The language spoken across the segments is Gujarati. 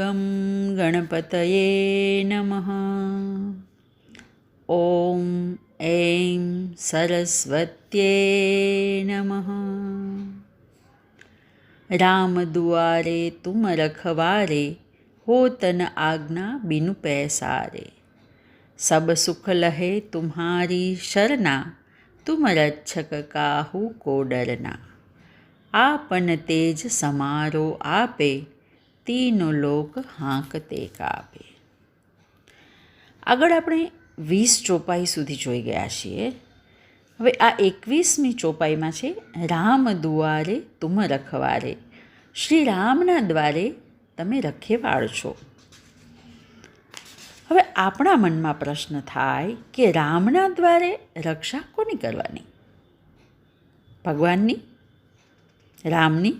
ગમ ગણપતયે નમઃ. ઓમ એં સરસ્વત્યે નમઃ. રામ દુઆરે તુમ રખવારે, હો તન આજ્ઞા બિनु पैसारे. सब सुख लहे तुम्हारी शरणा, तुम रक्षक काहू को डरना. आपन तेज समारो आपे, तीनो लोक હાંકતે કાપે. આગળ આપણે 20 ચોપાઈ સુધી જોઈ ગયા છીએ. હવે આ 21મી ચોપાઈમાં છે રામ દુઆરે તુમ રખવારે. શ્રી રામના દ્વારે તમે રખેવાળ છો. હવે આપણા મનમાં પ્રશ્ન થાય કે રામના દ્વારે રક્ષા કોની કરવાની? ભગવાનની? રામની?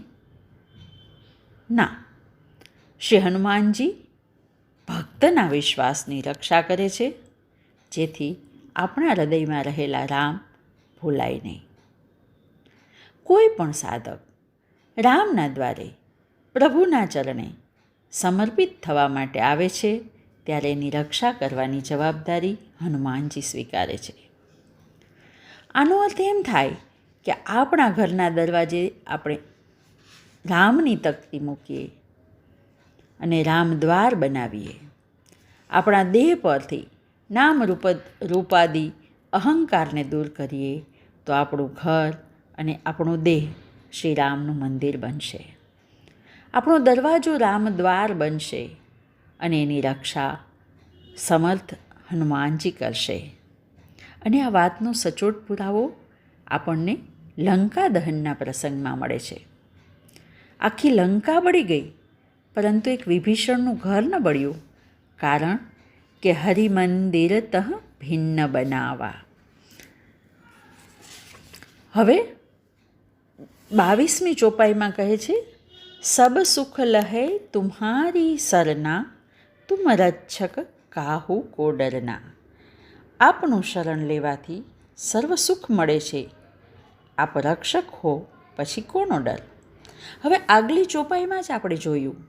ના, શ્રી હનુમાનજી ભક્તના વિશ્વાસની રક્ષા કરે છે, જેથી આપણા હૃદયમાં રહેલા રામ ભૂલાય નહીં. કોઈ પણ સાધક રામના દ્વારે પ્રભુના ચરણે સમર્પિત થવા માટે આવે છે, ત્યારે એની રક્ષા કરવાની જવાબદારી હનુમાનજી સ્વીકારે છે. આનો અર્થ એમ થાય કે આપણા ઘરના દરવાજે આપણે રામની તકતી મૂકીએ અને રામદ્વાર બનાવીએ. આપણા દેહ પરથી નામ રૂપાદી અહંકારને દૂર કરીએ તો આપણું ઘર અને આપણું દેહ શ્રી રામનું મંદિર બનશે. આપણો દરવાજો રામદ્વાર બનશે અને એની રક્ષા સમર્થ હનુમાનજી કરશે. અને આ વાતનો સચોટ પુરાવો આપણને લંકા દહનના પ્રસંગમાં મળે છે. આખી લંકા બળી ગઈ, પરંતુ એક વિભીષણનું ઘર ન બળ્યું, કારણ કે હરિમંદિર તહ ભિન્ન બનાવા. હવે 22મી ચોપાઈમાં કહે છે, સબ સુખ લહે તુમ્હારી સરના, તુમ રક્ષક કાહુ કો ડરના. આપનું શરણ લેવાથી સર્વ સુખ મળે છે, આપ રક્ષક હો પછી કોનો ડર? હવે આગલી ચોપાઈમાં જ આપણે જોયું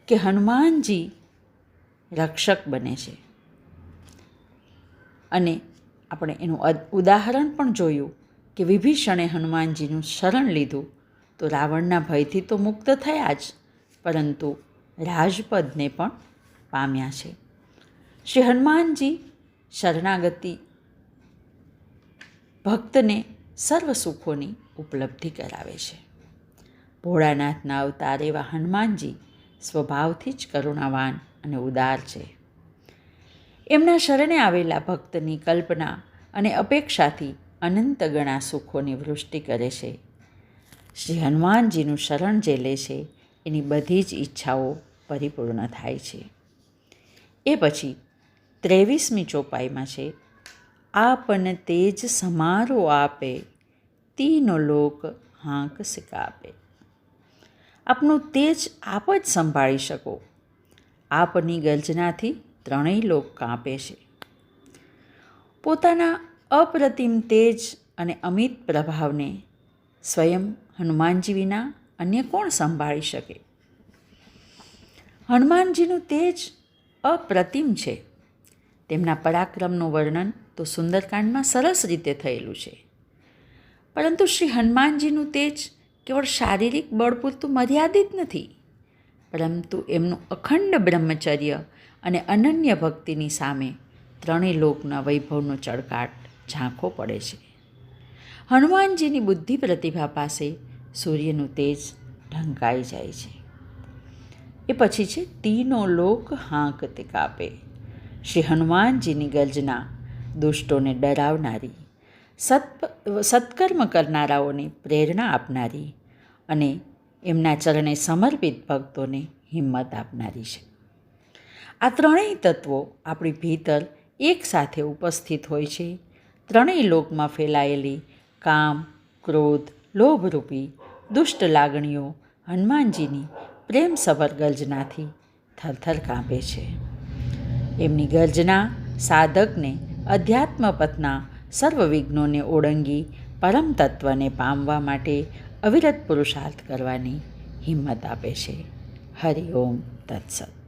કે હનુમાનજી રક્ષક બને છે, અને આપણે એનું ઉદાહરણ પણ જોયું કે વિભીષણે હનુમાનજીનું શરણ લીધું તો રાવણના ભયથી તો મુક્ત થયા જ, પરંતુ રાજપદને પણ પામ્યા છે. શ્રી હનુમાનજી શરણાગતિ ભક્તને સર્વ સુખોની ઉપલબ્ધિ કરાવે છે. ભોળાનાથના અવતાર એવા હનુમાનજી સ્વભાવથી જ કરુણાવાન અને ઉદાર છે. એમના શરણે આવેલા ભક્તની કલ્પના અને અપેક્ષાથી અનંત ગણા સુખોની વૃષ્ટિ કરે છે. શ્રી હનુમાનજીનું શરણ જે લે છે એની બધી જ ઈચ્છાઓ પરિપૂર્ણ થાય છે. એ પછી 23મી ચોપાઈમાં છે, આપન તેજ સમારો આપે, તીનો લોક હાંક સિકાપે. આપનું તેજ આપ જ સંભાળી શકો. આપની ગર્જનાથી ત્રણેય લોક કાંપે છે. પોતાના અપ્રતિમ તેજ અને અમિત પ્રભાવને સ્વયં હનુમાનજી વિના અન્ય કોણ સંભાળી શકે? હનુમાનજીનું તેજ અપ્રતિમ છે. તેમના પરાક્રમનું વર્ણન તો સુંદરકાંડમાં સરસ રીતે થયેલું છે. પરંતુ શ્રી હનુમાનજીનું તેજ કેવળ શારીરિક બળ પૂરતું મર્યાદિત નથી, પરંતુ એમનું અખંડ બ્રહ્મચર્ય અને અનન્ય ભક્તિની સામે ત્રણેય લોકના વૈભવનો ચળકાટ ઝાંખો પડે છે. હનુમાનજીની બુદ્ધિ પ્રતિભા પાસે સૂર્યનું તેજ ઢંકાઈ જાય છે. એ પછી છે, તીનો લોક હાંકતે કાપે. શ્રી હનુમાનજીની ગર્જના દુષ્ટોને ડરાવનારી, સત્કર્મ કરનારાઓને પ્રેરણા આપનારી અને એમના ચરણે સમર્પિત ભક્તોને હિંમત આપનારી છે. આ ત્રણેય તત્વો આપણી ભીતર એકસાથે ઉપસ્થિત હોય છે. ત્રણેય લોકમાં ફેલાયેલી કામ, ક્રોધ, લોભરૂપી દુષ્ટ લાગણીઓ હનુમાનજીની પ્રેમસભર ગર્જનાથી થરથર કાંપે છે. એમની ગર્જના સાધકને અધ્યાત્મ પથના સર્વ વિઘ્નોને ઓળંગી પરમ તત્વને પામવા માટે અવિરત પુરુષાર્થ કરવાની હિંમત આપે છે. હરિ ઓમ. તત્સત.